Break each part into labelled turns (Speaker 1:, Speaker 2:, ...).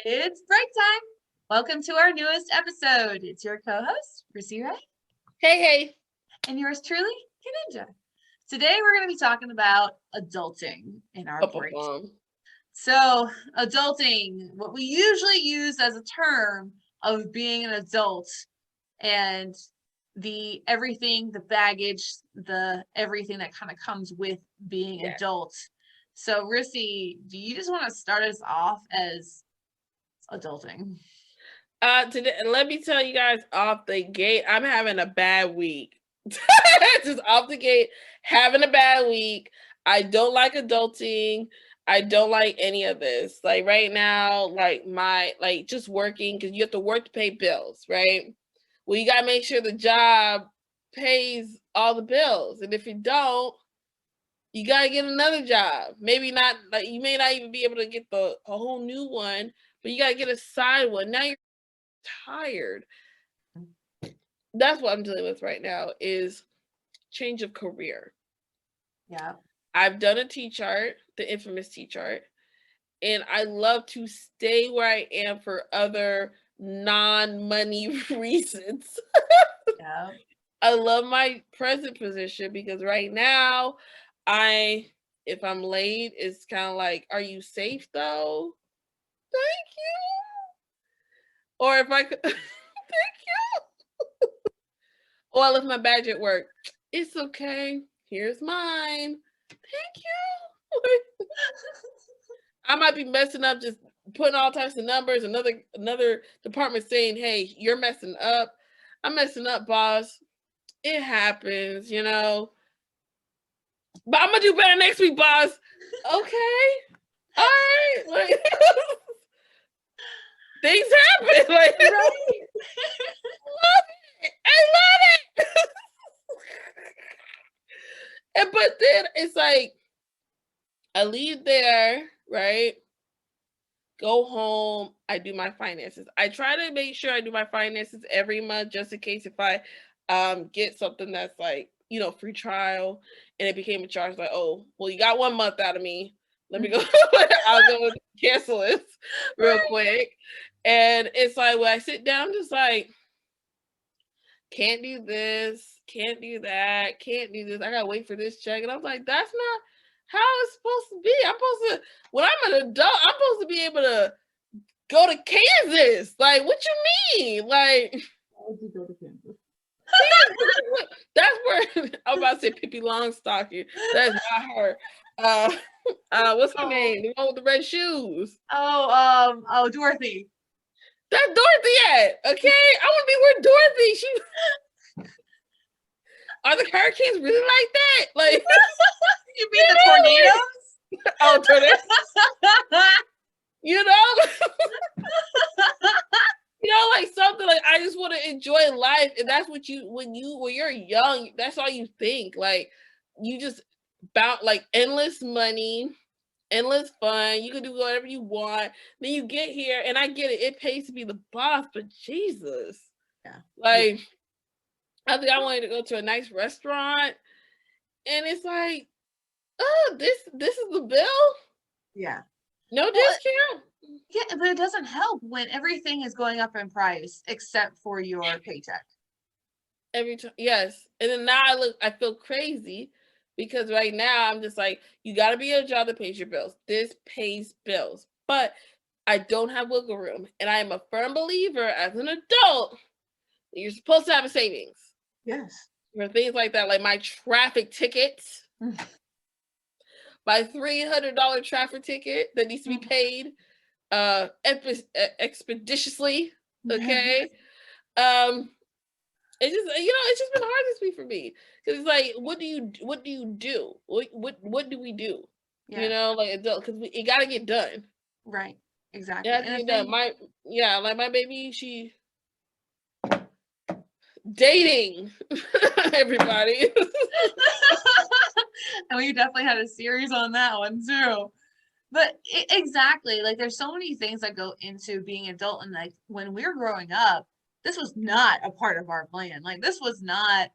Speaker 1: It's break time. Welcome to our newest episode. It's your co-host, Rissy
Speaker 2: Hey, hey.
Speaker 1: and yours truly, Kaninja. Today we're going to be talking about adulting in our break.
Speaker 2: Bum.
Speaker 1: So, adulting, what we usually use as a term of being an adult and the everything, the baggage, the everything that kind of comes with being adult. So, Rissy, do you just want to start us off as adulting?
Speaker 2: Today, let me tell you guys off the gate, I'm having a bad week. Just off the gate, having a bad week. I don't like adulting. I don't like any of this. Like right now, just working because you have to work to pay bills, right? Well, you gotta make sure the job pays all the bills, and if you don't, you gotta get another job. Maybe not, like you may not even be able to get a whole new one, but you gotta get a side one. Now you're tired. That's what I'm dealing with right now is change of career.
Speaker 1: Yeah.
Speaker 2: I've done a T-chart, the infamous T-chart, and I love to stay where I am for other non-money reasons.
Speaker 1: Yeah.
Speaker 2: I love my present position because right now if I'm late, it's kind of like, are you safe though? Thank you. Or if I could, thank you. Or I left my badge at work. It's okay. Here's mine. Thank you. I might be messing up, just putting all types of numbers. Another department saying, "Hey, you're messing up." I'm messing up, boss. It happens, But I'm gonna do better next week, boss. Okay. All right. Like things happen. Like
Speaker 1: Right.
Speaker 2: love it. I love it. But then it's like I leave there, right? Go home. I do my finances. I try to make sure I do my finances every month just in case if I get something that's like, free trial and it became a charge, like, oh, well, you got 1 month out of me. Let me go. I'll go cancel this real quick. And it's like when I sit down, I'm just like, can't do this, can't do that, can't do this. I gotta wait for this check. And I was like, that's not how it's supposed to be. I'm supposed to, when I'm an adult, I'm supposed to be able to go to Kansas. Like, what you mean? Like,
Speaker 1: Why would you go to Kansas?
Speaker 2: that's where I'm about to say Pippi Longstocking. That's not her. What's her name? The one with the red shoes.
Speaker 1: Oh, Dorothy.
Speaker 2: That's Dorothy at. Okay, I want to be where Dorothy. She. Are the hurricanes really like that? Like,
Speaker 1: you mean the tornadoes?
Speaker 2: Oh, tornadoes. you know, like something like I just want to enjoy life, and that's what when you're young, that's all you think. Like, you just about like endless money, endless fun. You can do whatever you want. Then you get here, and I get it. It pays to be the boss, but Jesus, like. I think I wanted to go to a nice restaurant, and it's like, oh, this is the bill.
Speaker 1: Yeah.
Speaker 2: No discount.
Speaker 1: Yeah, but it doesn't help when everything is going up in price except for your paycheck.
Speaker 2: Every time, yes. And then now I feel crazy because right now I'm just like, you got to be a job that pays your bills. This pays bills, but I don't have wiggle room, and I am a firm believer as an adult you're supposed to have a savings.
Speaker 1: Yes.
Speaker 2: For things like that, like my traffic tickets, my $300 traffic ticket that needs to be paid expeditiously. Okay. It's just it's just been hard this week for me because it's like, what do you do? What do we do?
Speaker 1: Yeah.
Speaker 2: Like adult, because it got to get done.
Speaker 1: Right. Exactly.
Speaker 2: It has to get done. Like my baby, she dating everybody.
Speaker 1: And we definitely had a series on that one too. But exactly, like there's so many things that go into being adult, and like when we were growing up, this was not a part of our plan. Like this was not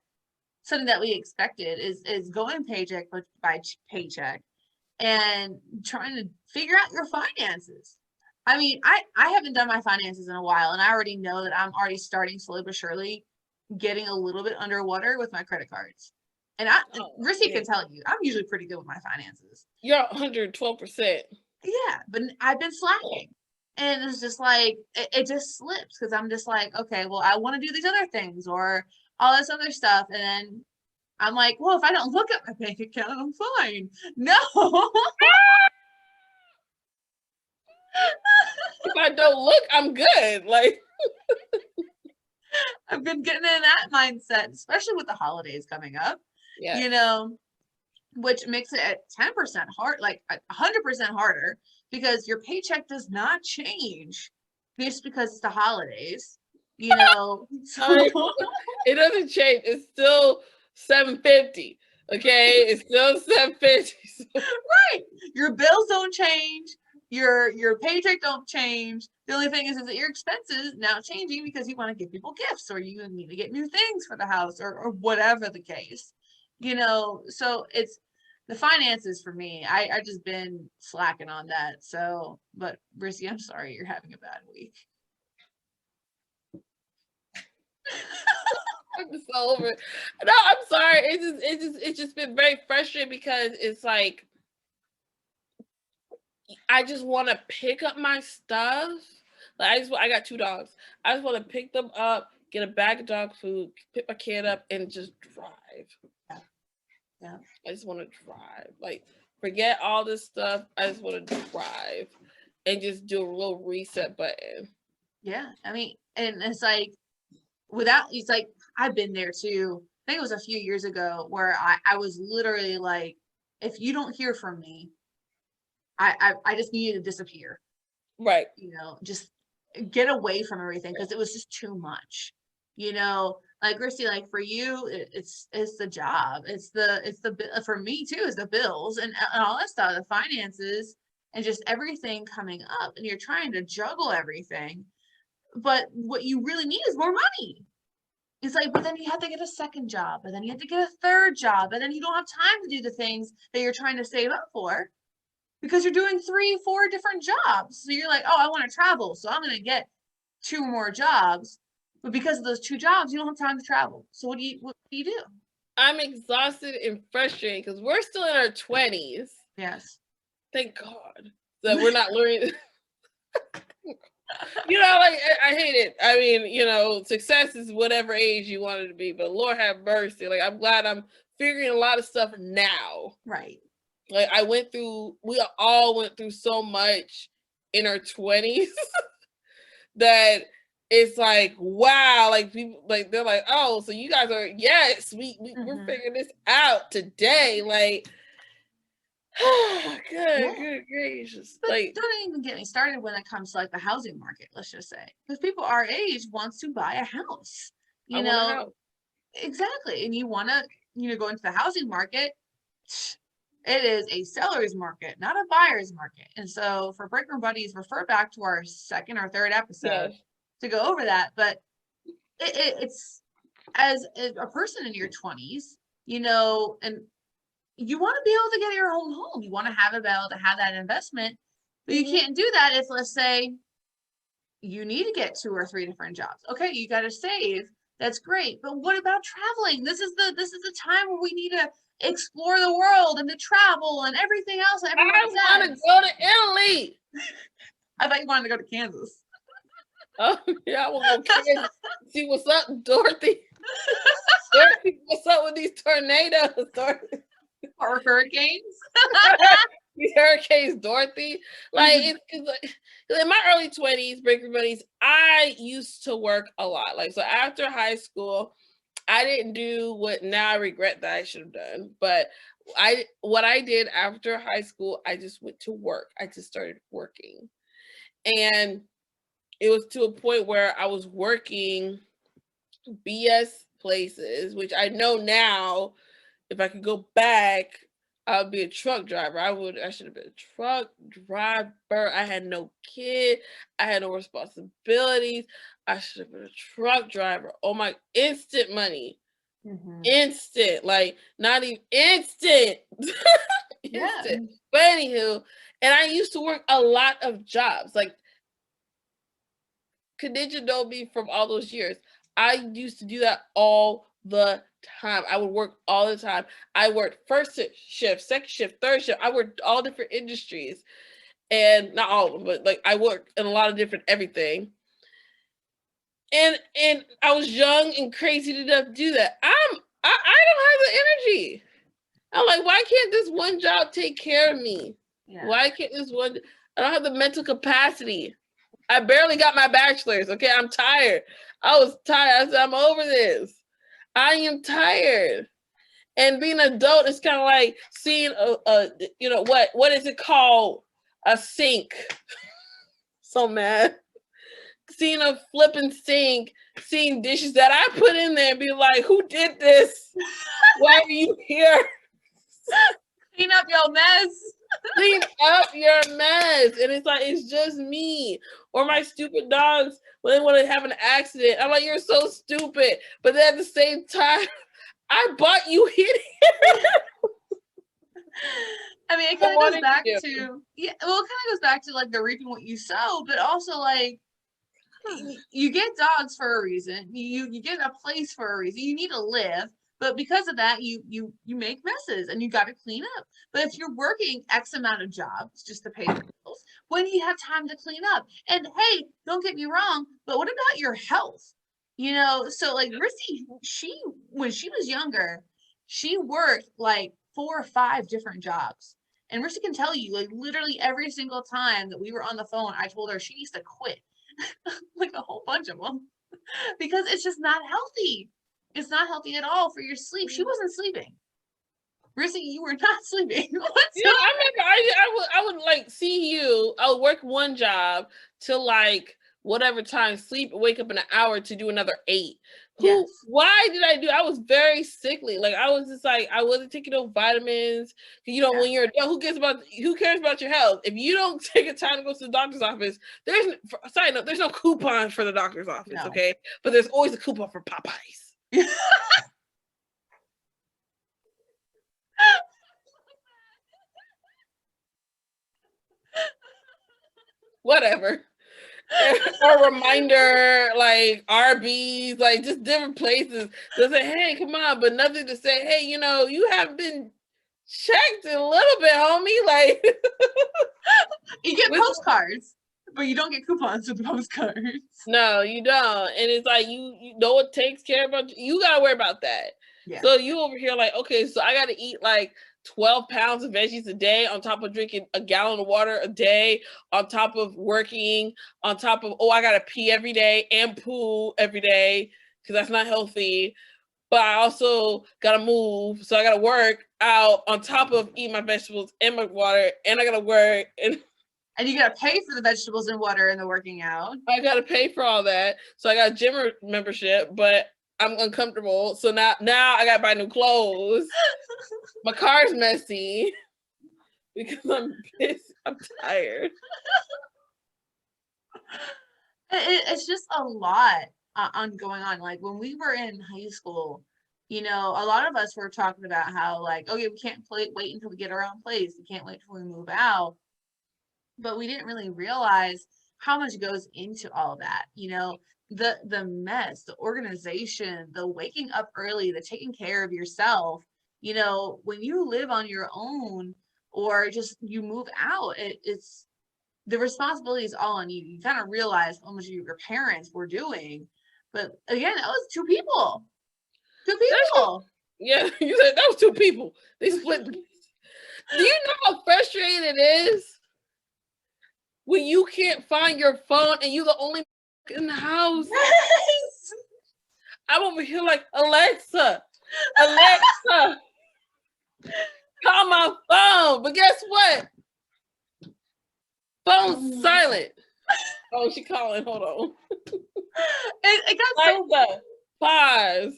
Speaker 1: something that we expected. Is going paycheck by paycheck and trying to figure out your finances. I mean, I haven't done my finances in a while, and I already know that I'm already starting slowly but surely getting a little bit underwater with my credit cards. And
Speaker 2: Oh,
Speaker 1: Rissy
Speaker 2: yeah.
Speaker 1: can tell you, I'm usually pretty good with my finances.
Speaker 2: You're 112%.
Speaker 1: Yeah, but I've been slacking. And it's just like it just slips because I'm just like, okay, well, I want to do these other things or all this other stuff. And then I'm like, well, if I don't look at my bank account, I'm fine. No.
Speaker 2: If I don't look, I'm good. Like,
Speaker 1: I've been getting in that mindset, especially with the holidays coming up,
Speaker 2: yeah.
Speaker 1: you know, which makes it at 10% hard, like 100% harder because your paycheck does not change just because it's the holidays, you know. So
Speaker 2: It doesn't change. It's still 750. Okay, it's still 750.
Speaker 1: right, your bills don't change, your paycheck don't change. The only thing is that your expenses now changing because you want to give people gifts or you need to get new things for the house or whatever the case, you know. So it's the finances for me. I just been slacking on that. So, but Rissy, I'm sorry you're having a bad week.
Speaker 2: I'm just over it. No, I'm sorry. It's just been very frustrating because it's like I just want to pick up my stuff. Like I got 2 dogs. I just want to pick them up, get a bag of dog food, pick my kid up, and just drive.
Speaker 1: Yeah. Yeah.
Speaker 2: I just want to drive. Like forget all this stuff. I just want to drive and just do a little reset button.
Speaker 1: Yeah. I mean, and it's like without it's like I've been there too. I think it was a few years ago where I was literally like, if you don't hear from me, I just needed to disappear.
Speaker 2: Right.
Speaker 1: You know, just get away from everything because it was just too much. You know, like Christy, like for you, it's the job, for me too, is the bills and all that stuff, the finances and just everything coming up, and you're trying to juggle everything. But what you really need is more money. It's like, but then you have to get a second job, and then you have to get a third job, and then you don't have time to do the things that you're trying to save up for because you're doing 3, 4 different jobs. So you're like, oh, I want to travel, so I'm going to get 2 more jobs. But because of those 2 jobs, you don't have time to travel. So what do you do?
Speaker 2: I'm exhausted and frustrated because we're still in our 20s.
Speaker 1: Yes.
Speaker 2: Thank God that we're not learning. Like I hate it. I mean, success is whatever age you want it to be, but Lord have mercy. Like I'm glad I'm figuring a lot of stuff now.
Speaker 1: Right.
Speaker 2: Like we all went through so much in our 20s that it's like, wow, like people like they're like, oh, so you guys are yes, we're figuring this out today. Like good gracious.
Speaker 1: But
Speaker 2: Like
Speaker 1: don't even get me started when it comes to like the housing market, let's just say. Because people our age wants to buy a house.
Speaker 2: I
Speaker 1: You
Speaker 2: want a
Speaker 1: know,
Speaker 2: house.
Speaker 1: exactly. And you wanna, go into the housing market. It is a seller's market, not a buyer's market. And so for Break Room Buddies, refer back to our second or third episode
Speaker 2: Yes.
Speaker 1: to go over that. But it's as a person in your 20s, and you want to be able to get your own home. You want to be able to have that investment, but you can't do that if, let's say, you need to get 2 or 3 different jobs. Okay, you got to save. That's great. But what about traveling? This is the time where we need to explore the world and to travel and everything else that everyone
Speaker 2: I want to
Speaker 1: says.
Speaker 2: go to Italy.
Speaker 1: I thought you wanted to go to Kansas.
Speaker 2: Oh yeah, I want to go Kansas. See what's up, Dorothy. Dorothy, what's up with these tornadoes, Dorothy?
Speaker 1: Or hurricanes.
Speaker 2: These hurricanes, Dorothy. Like it's like in my early 20s, Breaker Bunnies, I used to work a lot. Like so after high school, I didn't do what now I regret that I should have done. But what I did after high school, I just went to work. I just started working. And it was to a point where I was working BS places, which I know now if I could go back, I would be a truck driver. I should have been a truck driver. I had no kid. I had no responsibilities. I should have been a truck driver. Oh my, instant money. Instant. Like not even instant.
Speaker 1: Yeah.
Speaker 2: Instant. But anywho, and I used to work a lot of jobs. Like Kaninja know me from all those years. I used to do that all the time. I would work all the time. I worked first shift, second shift, third shift. I worked all different industries, and not all of them, but like I worked in a lot of different everything. And I was young and crazy enough to do that. I don't have the energy. I'm like, why can't this one job take care of me?
Speaker 1: Yeah.
Speaker 2: Why can't this one? I don't have the mental capacity. I barely got my bachelor's. Okay, I'm tired. I was tired. I said, I'm over this. I am tired. And being an adult is kind of like seeing what is it called? A sink. So mad. Seeing a flipping sink, seeing dishes that I put in there and be like, who did this? Why are you here?
Speaker 1: Clean up your mess.
Speaker 2: Clean up your mess. And it's like, it's just me. Or my stupid dogs, when they want to have an accident. I'm like, you're so stupid. But then at the same time, I bought you in here.
Speaker 1: I mean, it kind of goes back to, yeah, well, it kind of goes back to like the reaping what you sow, but also like, you get dogs for a reason. You get a place for a reason. You need to live, but because of that, you make messes and you got to clean up. But if you're working X amount of jobs just to pay the bills, when do you have time to clean up? And hey, don't get me wrong, but what about your health? You know, so like Rissy, when she was younger, she worked like 4 or 5 different jobs. And Rissy can tell you, like literally every single time that we were on the phone, I told her she needs to quit. Like a whole bunch of them, because it's just not healthy. It's not healthy at all for your sleep. She wasn't sleeping. Rissy, you were not sleeping.
Speaker 2: Yeah, I remember I would like see you. I would work one job till like whatever time, sleep, wake up in an hour to do another 8.
Speaker 1: Yes.
Speaker 2: Why did I do? I was very sickly. Like I was just like I wasn't taking no vitamins. You know, when you're adult, who cares about your health? If you don't take a time to go to the doctor's office, side note, there's no coupon for the doctor's office,
Speaker 1: No.
Speaker 2: okay? But there's always a coupon for Popeyes. Whatever. Or a reminder, like Arby's, like just different places to say, hey, come on, but nothing to say, hey, you know, you haven't been checked in a little bit, homie. Like
Speaker 1: you get postcards, but you don't get coupons with the postcards.
Speaker 2: No, you don't. And it's like you know what takes care about you gotta worry about that. Yeah. So you over here like, okay, so I gotta eat like 12 pounds of veggies a day on top of drinking a gallon of water a day, on top of working, on top of, I gotta pee every day and poo every day because that's not healthy. But I also gotta move, so I gotta work out on top of eating my vegetables and my water, and I gotta work and
Speaker 1: you gotta pay for the vegetables and water and the working out.
Speaker 2: I gotta pay for all that. So I got a gym membership, but I'm uncomfortable. So now I gotta buy new clothes. My car's messy because I'm pissed. I'm tired.
Speaker 1: It's just a lot going on. Like when we were in high school, you know, a lot of us were talking about how like, okay, we can't wait until we get our own place. We can't wait till we move out. But we didn't really realize how much goes into all that. You know, the mess, the organization, the waking up early, the taking care of yourself. You know, when you live on your own or just you move out, it's the responsibility is all on you. You kind of realize how much your parents were doing. But again, that was 2 people. 2 people.
Speaker 2: Yeah, you said that was 2 people. They split. Do you know how frustrating it is when you can't find your phone and you're the only in the house?
Speaker 1: Yes.
Speaker 2: I'm over here like, Alexa, call my phone. But guess what? Phone's silent. Oh, she calling. Hold on.
Speaker 1: It got
Speaker 2: Alexa, pause.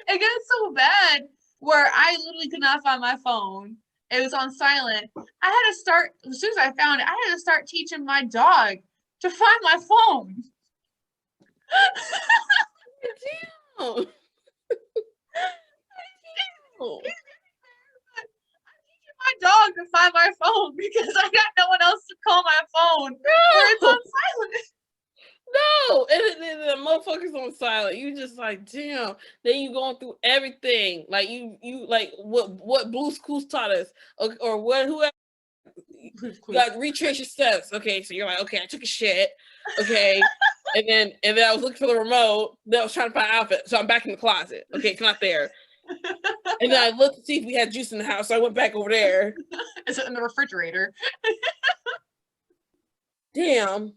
Speaker 1: It got so bad where I literally could not find my phone. It was on silent. I had to start, as soon as I found it, I had to start teaching my dog to find my phone.
Speaker 2: Damn.
Speaker 1: My dog to find my phone because I got no one else to call my phone. phone where it's on silent.
Speaker 2: No, and then the motherfuckers on silent. You just like, damn. Then you going through everything. Like you like what Blue's Clues taught us, or what whoever. You got to retrace your steps. Okay, so you're like, okay, I took a shit. Okay, and then I was looking for the remote. Then I was trying to find an outfit, so I'm back in the closet. Okay, it's not there. And then I looked to see if we had juice in the house, so I went back over there.
Speaker 1: Is it in the refrigerator?
Speaker 2: Damn.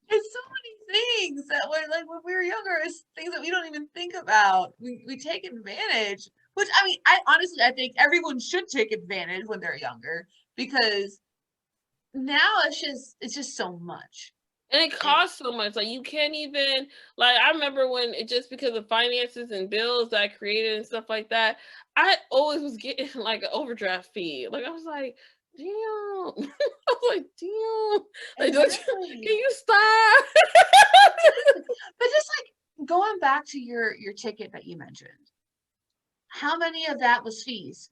Speaker 1: It's so many things that were like when we were younger, it's things that we don't even think about. We take advantage, which I mean, I think everyone should take advantage when they're younger, because now it's just so much.
Speaker 2: And it costs so much. Like you can't even like I remember when it just because of finances and bills that I created and stuff like that, I always was getting like an overdraft fee. Like I was like, damn. I was like, damn. Like,
Speaker 1: Exactly.
Speaker 2: can you stop?
Speaker 1: But just like going back to your ticket that you mentioned, how many of that was fees?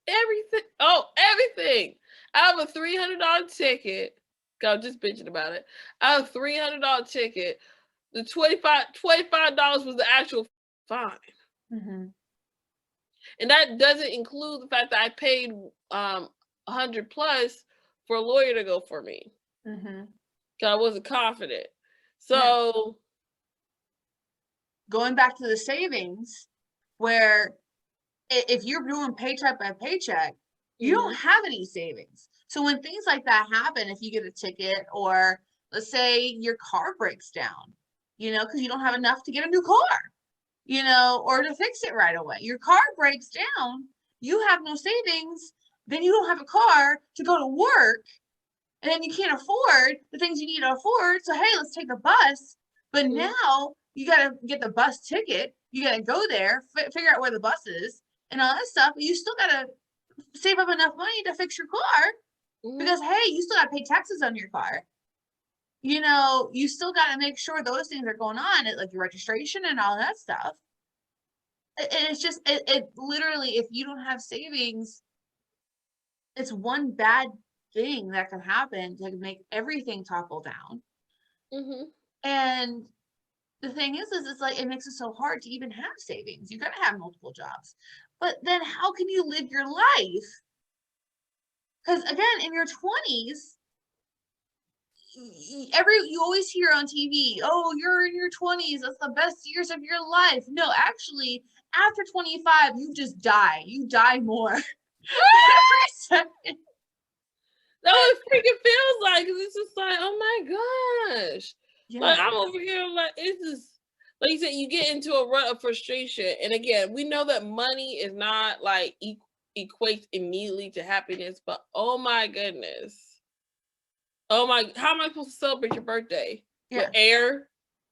Speaker 2: Everything. Oh, everything. I have a $300 ticket. God, just bitching about it. I have a $300 ticket. The $25 was the actual fine.
Speaker 1: Mm-hmm.
Speaker 2: And that doesn't include the fact that I paid 100 plus for a lawyer to go for me.
Speaker 1: Mm-hmm.
Speaker 2: Because I wasn't confident. So
Speaker 1: going back to the savings, where if you're doing paycheck by paycheck, you don't have any savings. So when things like that happen, if you get a ticket, or let's say your car breaks down, because you don't have enough to get a new car, or to fix it right away, your car breaks down, you have no savings, then you don't have a car to go to work, and then you can't afford the things you need to afford. So, hey, let's take the bus. But now you got to get the bus ticket. You got to go there, figure out where the bus is and all that stuff. But you still got to save up enough money to fix your car, because, hey, you still got to pay taxes on your car. You still got to make sure those things are going on, like your registration and all that stuff. And it's just, it literally, if you don't have savings, it's one bad thing that can happen to make everything topple down. And the thing is it's like, it makes it so hard to even have savings. You gotta have multiple jobs, but then how can you live your life? Because again, in your 20s, you always hear on TV, oh, you're in your 20s, that's the best years of your life. No, actually, after 25, you just die. You die more. Every second.
Speaker 2: That's what it freaking feels like. It's just like, oh my gosh. Yeah. Like I'm over here, like it's just like you said, you get into a rut of frustration. And again, we know that money is not like equates immediately to happiness, but oh my goodness. Oh my, how am I supposed to celebrate your birthday? Yeah. With air?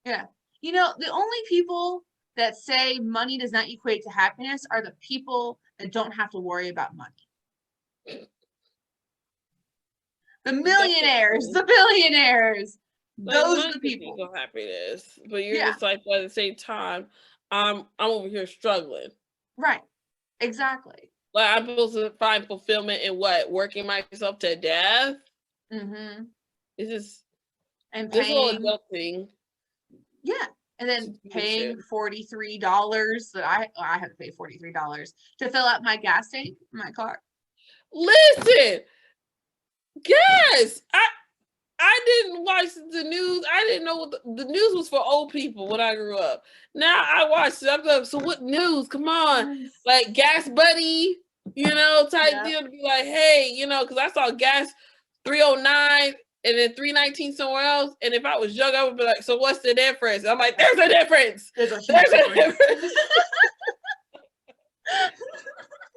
Speaker 1: Yeah. The only people that say money does not equate to happiness are the people that don't have to worry about money. The millionaires, the billionaires, like, those are the people.
Speaker 2: Happiness, but you're just like, well, at the same time, I'm over here struggling.
Speaker 1: Right. Exactly.
Speaker 2: Like I'm supposed to find fulfillment in what? Working myself to death?
Speaker 1: Mm-hmm.
Speaker 2: It's just
Speaker 1: and
Speaker 2: this whole
Speaker 1: paying,
Speaker 2: adulting.
Speaker 1: Yeah. And then paying $43 that I had to pay $43 to fill up my gas tank in my car.
Speaker 2: Listen, yes, I didn't watch the news. I didn't know what the news was for old people when I grew up. Now I watch it. I'm like, so what news? Come on, like Gas Buddy, type deal to be like, hey, because I saw gas 309 and then 319 somewhere else. And if I was young, I would be like, so what's the difference? I'm like, there's a difference. There's a difference.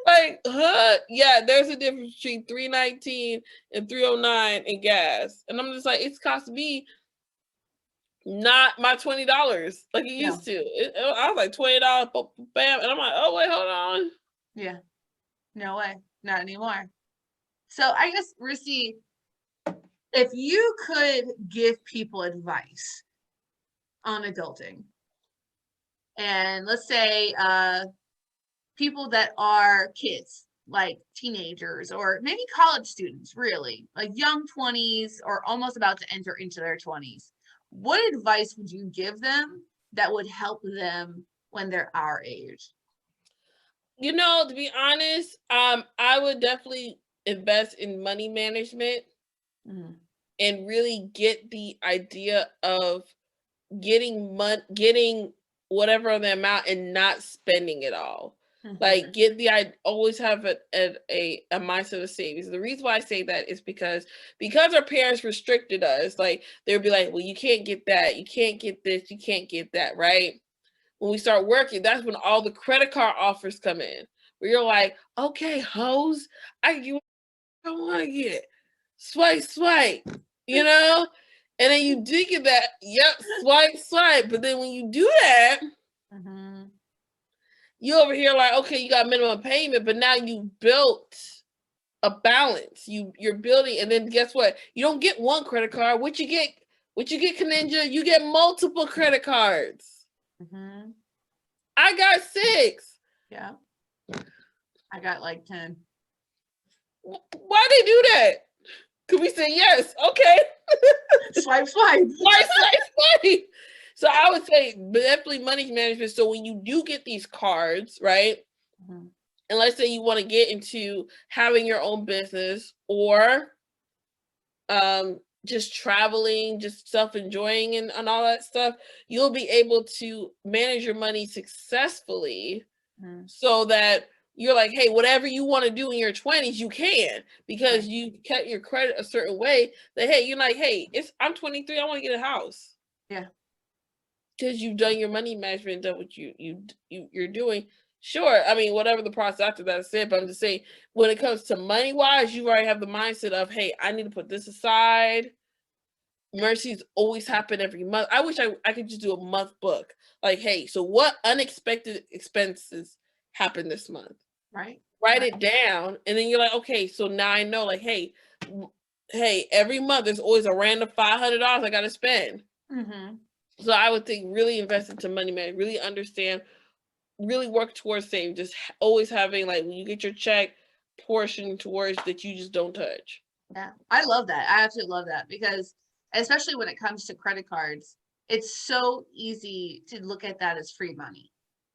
Speaker 2: Like, yeah, there's a difference between 319 and 309 in gas. And I'm just like, it's cost me not my $20 like it used to. I was like $20, bam. And I'm like, oh, wait, hold on.
Speaker 1: Yeah. No way. Not anymore. So I guess, Rissy, if you could give people advice on adulting, and let's say people that are kids, like teenagers or maybe college students, really, like young 20s or almost about to enter into their 20s, what advice would you give them that would help them when they're our age?
Speaker 2: You know, to be honest, I would definitely invest in money management
Speaker 1: Mhm.
Speaker 2: and really get the idea of getting whatever the amount and not spending it all.
Speaker 1: Mhm.
Speaker 2: Like I always have a mindset of savings. The reason why I say that is because our parents restricted us. Like they'd be like, well, you can't get that, you can't get this, you can't get that, right? When we start working, that's when all the credit card offers come in. Where you're like, okay, hoes, I can get what I want to get. Swipe, swipe, you know? And then you dig at that, yep, swipe, swipe. But then when you do that,
Speaker 1: Mhm.
Speaker 2: you over here like, okay, you got minimum payment, but now you built a balance. You're building, and then guess what? You don't get one credit card. What you get, Kaninja? You get multiple credit cards.
Speaker 1: Mhm.
Speaker 2: I got 6.
Speaker 1: Yeah, I got like 10.
Speaker 2: Why they do that? Could we say yes? Okay.
Speaker 1: Swipe, swipe.
Speaker 2: Swipe, swipe, swipe. So I would say definitely money management. So when you do get these cards, right?
Speaker 1: Mhm.
Speaker 2: And let's say you want to get into having your own business or just traveling, just self-enjoying and all that stuff, you'll be able to manage your money successfully
Speaker 1: Mhm.
Speaker 2: so that you're like, hey, whatever you want to do in your 20s, you can because
Speaker 1: Right.
Speaker 2: you kept your credit a certain way that hey, you're like, hey, I'm 23, I want to get a house.
Speaker 1: Yeah.
Speaker 2: Because you've done your money management, done what you're doing. Sure, I mean whatever the process after that is said, but I'm just saying when it comes to money wise, you already have the mindset of hey, I need to put this aside. Mercies always happen every month. I wish I could just do a month book. Like, hey, so what unexpected expenses happened this month?
Speaker 1: Right.
Speaker 2: Write
Speaker 1: Right.
Speaker 2: it down, and then you're like, okay, so now I know, like, hey, every month there's always a random $500 I got to spend.
Speaker 1: Mhm.
Speaker 2: So I would think really invest into money man, really understand, really work towards saving. Just always having like when you get your check, portion towards that you just don't touch.
Speaker 1: Yeah, I love that. I absolutely love that because especially when it comes to credit cards, it's so easy to look at that as free money,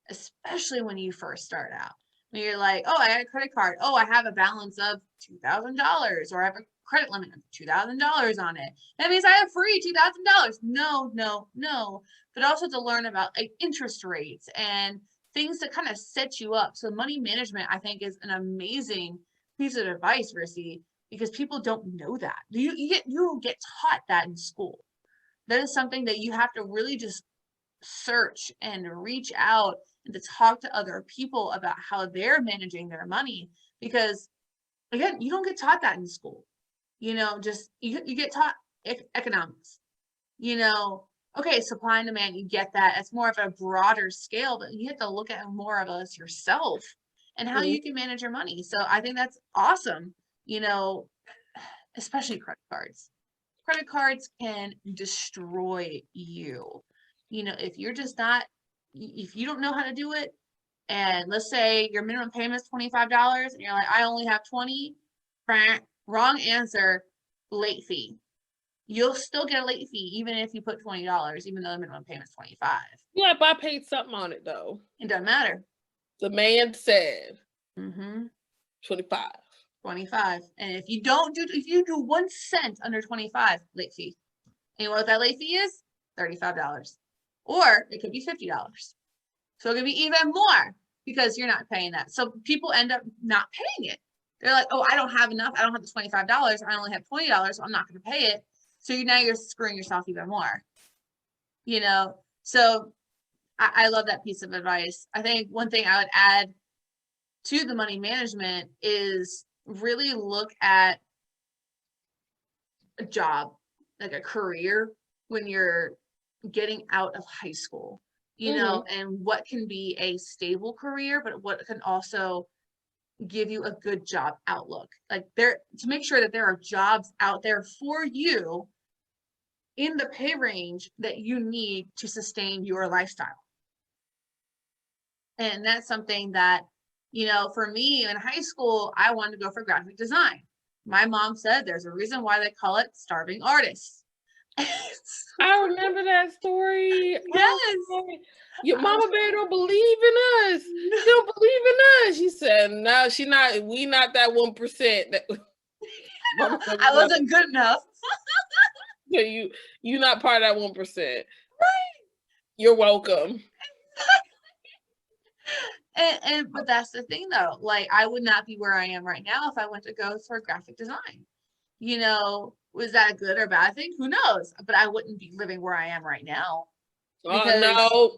Speaker 1: especially when you first start out. When you're like, oh, I got a credit card. Oh, I have a balance of $2,000 or I have a credit limit of $2,000 on it. That means I have free $2,000. No, no, no. But also to learn about like interest rates and things that kind of set you up. So money management, I think, is an amazing piece of advice, Rissy, because people don't know that. You don't get taught that in school. That is something that you have to really just search and reach out and to talk to other people about how they're managing their money because again, you don't get taught that in school. Just you get taught economics. You know, okay, supply and demand, you get that. It's more of a broader scale, but you have to look at more of us yourself and how
Speaker 2: Mhm.
Speaker 1: you can manage your money. So I think that's awesome. You know, especially credit cards. Credit cards can destroy you. If you're just not, if you don't know how to do it, and let's say your minimum payment is $25 and you're like, I only have 20, wrong answer, late fee. You'll still get a late fee even if you put $20, even though the minimum payment is 25.
Speaker 2: Yeah, but I paid something on it though.
Speaker 1: It doesn't matter.
Speaker 2: The man said
Speaker 1: Mm-hmm.
Speaker 2: 25.
Speaker 1: 25. And if you do 1 cent under 25, late fee. And you know what that late fee is? $35. Or it could be $50. So it could be even more because you're not paying that. So people end up not paying it. They're like, oh, I don't have enough. I don't have the $25. I only have $20. So I'm not going to pay it. So now you're screwing yourself even more. So I love that piece of advice. I think one thing I would add to the money management is really look at a job, like a career when you're getting out of high school,
Speaker 2: Hmm.
Speaker 1: and what can be a stable career, but what can also give you a good job outlook. Like to make sure that there are jobs out there for you in the pay range that you need to sustain your lifestyle. And that's something that You know, for me in high school, I wanted to go for graphic design. My mom said there's a reason why they call it starving artists.
Speaker 2: I remember that story.
Speaker 1: Yes.
Speaker 2: Oh, your mama bear don't believe in us. She don't believe in us. She said, no, we not that 1%. Mama said,
Speaker 1: I wasn't good enough.
Speaker 2: So you not part of that 1%.
Speaker 1: Right.
Speaker 2: You're welcome.
Speaker 1: But that's the thing though. Like I would not be where I am right now if I went to go for graphic design. You know, was that a good or bad thing? Who knows? But I wouldn't be living where I am right now. Because
Speaker 2: no.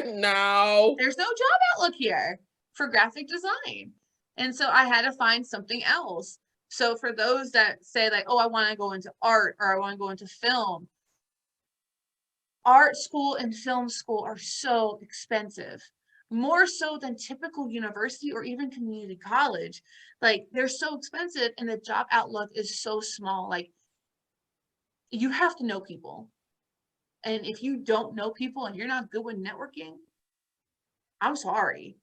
Speaker 2: No.
Speaker 1: there's no job outlook here for graphic design. And so I had to find something else. So for those that say like, oh, I want to go into art or I want to go into film, art school and film school are so expensive, more so than typical university or even community college. Like they're so expensive and the job outlook is so small. Like you have to know people. And if you don't know people and you're not good with networking, I'm sorry.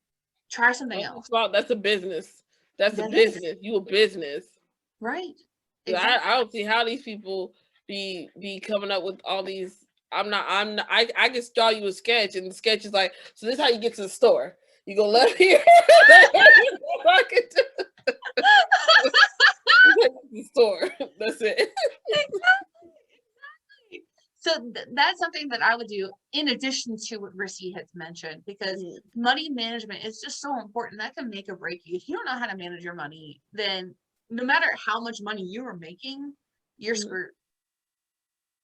Speaker 1: Try something else.
Speaker 2: That's a business. That's a
Speaker 1: That
Speaker 2: business.
Speaker 1: is.
Speaker 2: You a business.
Speaker 1: Right.
Speaker 2: Exactly. I don't see how these people be coming up with all these. I just draw you a sketch and the sketch is like, so this is how you get to the store. You go left here. The store. That's it.
Speaker 1: Exactly. So that's something that I would do in addition to what Rissy has mentioned, because money management is just so important. That can make or break you. If you don't know how to manage your money, then no matter how much money you are making, you're screwed.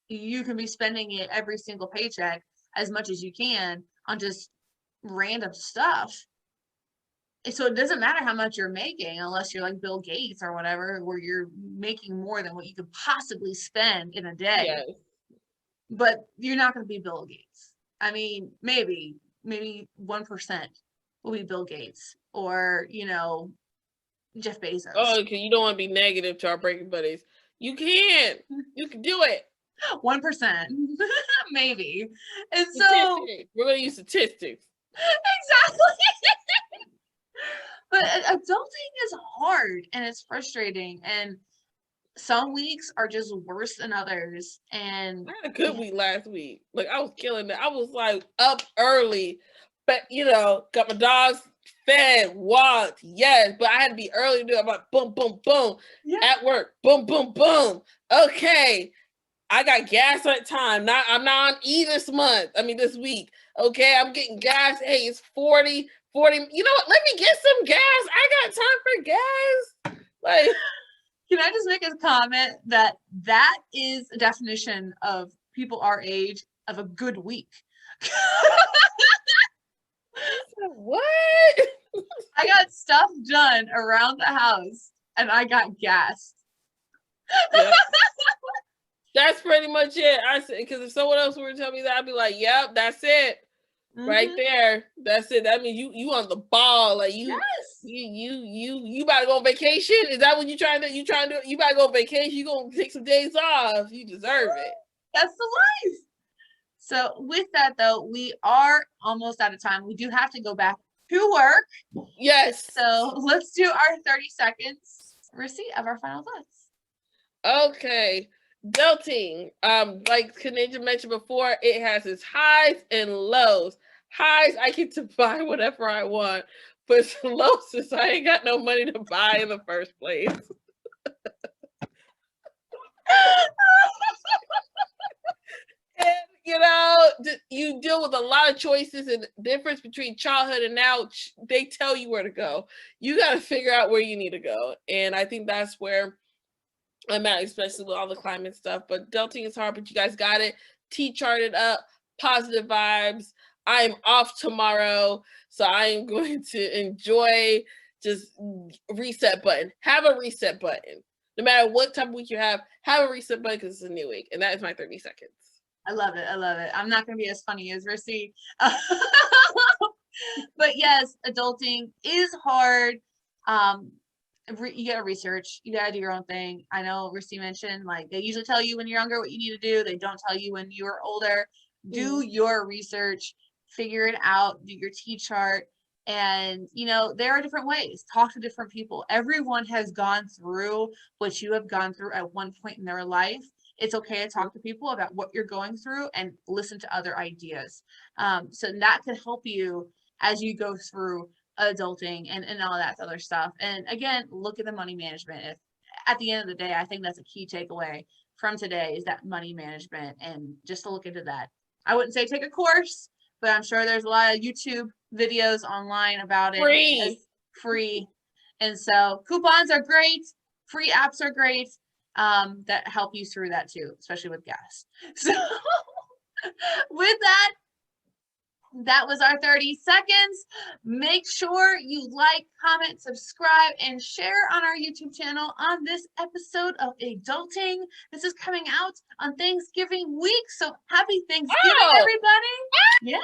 Speaker 1: You can be spending it every single paycheck as much as you can on just random stuff. So it doesn't matter how much you're making unless you're like Bill Gates or whatever, where you're making more than what you could possibly spend in a day.
Speaker 2: Yes.
Speaker 1: But you're not going to be Bill Gates. I mean, maybe 1% will be Bill Gates or, you know, Jeff Bezos.
Speaker 2: Oh, okay. You don't want to be negative to our breaking buddies. You can. You can do it.
Speaker 1: 1%, maybe. And so
Speaker 2: we're going to use statistics.
Speaker 1: Exactly. But adulting is hard and it's frustrating, and some weeks are just worse than others. And
Speaker 2: I had a good week last week. Like I was killing it. I was like up early, but you know, got my dogs fed, walked, yes, but I had to be early to do it. I'm like boom, boom, boom. Yeah. At work, boom, boom, boom. Okay. I got gas at time. I'm not on E this month. I mean this week. Okay, I'm getting gas. Hey, it's 40. You know what? Let me get some gas. I got time for gas. Like,
Speaker 1: can I just make a comment that is a definition of people our age of a good week?
Speaker 2: What?
Speaker 1: I got stuff done around the house and I got gas.
Speaker 2: Yep. That's pretty much it. I said, because if someone else were to tell me that, I'd be like, yep, that's it. Right there. That's it. That means you on the ball. Like you about to go on vacation? Is that what you trying to do? You about to go on vacation, you gonna take some days off. You deserve it.
Speaker 1: That's the life. So with that though, we are almost out of time. We do have to go back to work.
Speaker 2: Yes.
Speaker 1: So let's do our 30 seconds receipt of our final thoughts.
Speaker 2: Okay. Adulting, like Kaninja mentioned before, it has its highs and lows. Highs, I get to buy whatever I want, but lows is I ain't got no money to buy in the first place. And you know, you deal with a lot of choices, and the difference between childhood and now, they tell you where to go. You got to figure out where you need to go, and I think that's where I'm at, especially with all the climate stuff. But adulting is hard, but you guys got it. T-charted up, positive vibes. I'm off tomorrow, so I am going to enjoy just reset button. Have a reset button. No matter what type of week you have a reset button because it's a new week. And that is my 30 seconds.
Speaker 1: I love it. I love it. I'm not going to be as funny as Rissy. But yes, adulting is hard. You gotta research, you gotta do your own thing. I know Rissy mentioned like they usually tell you when you're younger what you need to do. They don't tell you when you're older. Do your research, figure it out, do your T-chart, And, you know, there are different ways. Talk to different people. Everyone has gone through what you have gone through at one point in their life. It's okay to talk to people about what you're going through and listen to other ideas. So that can help you as you go through adulting and all that other stuff. And again, look at the money management. If at the end of the day, I think that's a key takeaway from today is that money management, and just to look into that. I wouldn't say take a course, but I'm sure there's a lot of YouTube videos online about it.
Speaker 2: Free.
Speaker 1: Free. And so coupons are great. Free apps are great that help you through that too, especially with gas. So with that, that was our 30 seconds. Make sure you like, comment, subscribe, and share on our YouTube channel on this episode of Adulting. This is coming out on Thanksgiving week, so happy Thanksgiving, everybody. Yeah.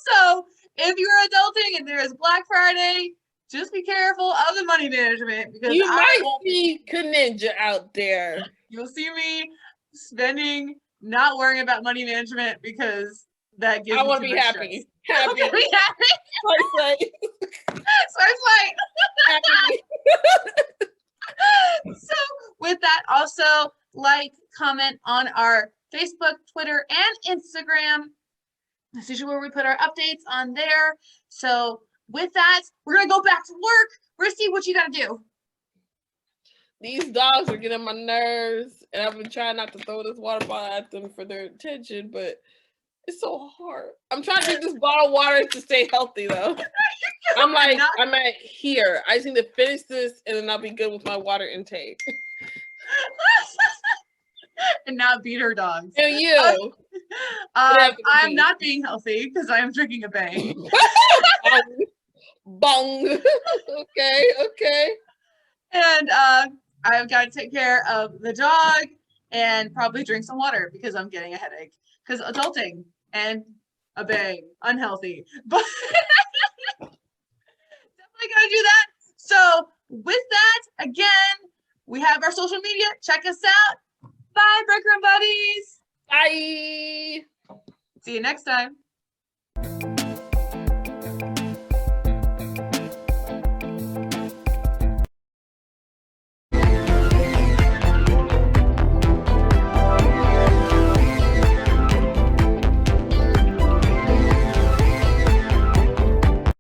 Speaker 1: So if you're adulting and there is Black Friday, just be careful of the money management, because
Speaker 2: you might see Kaninja out there.
Speaker 1: You'll see me spending, not worrying about money management, because that gives me
Speaker 2: want to be happy.
Speaker 1: Happy. Be happy. Swipe.
Speaker 2: Happy.
Speaker 1: So with that, also like, comment on our Facebook, Twitter, and Instagram. That's usually where we put our updates on there. So with that, we're gonna go back to work. Rissy, what you gotta do?
Speaker 2: These dogs are getting on my nerves, and I've been trying not to throw this water bottle at them for their attention, but it's so hard. I'm trying to drink this bottle of water to stay healthy, though. I'm at here. I just need to finish this, and then I'll be good with my water intake.
Speaker 1: And not beat her dogs.
Speaker 2: And you.
Speaker 1: I'm not being healthy because I am drinking a bang.
Speaker 2: Bong. Okay.
Speaker 1: And I've got to take care of the dog and probably drink some water because I'm getting a headache. Because adulting and a bang, unhealthy. But definitely gotta do that. So with that, again, we have our social media. Check us out. Bye, Break Room Buddies.
Speaker 2: Bye.
Speaker 1: See you next time.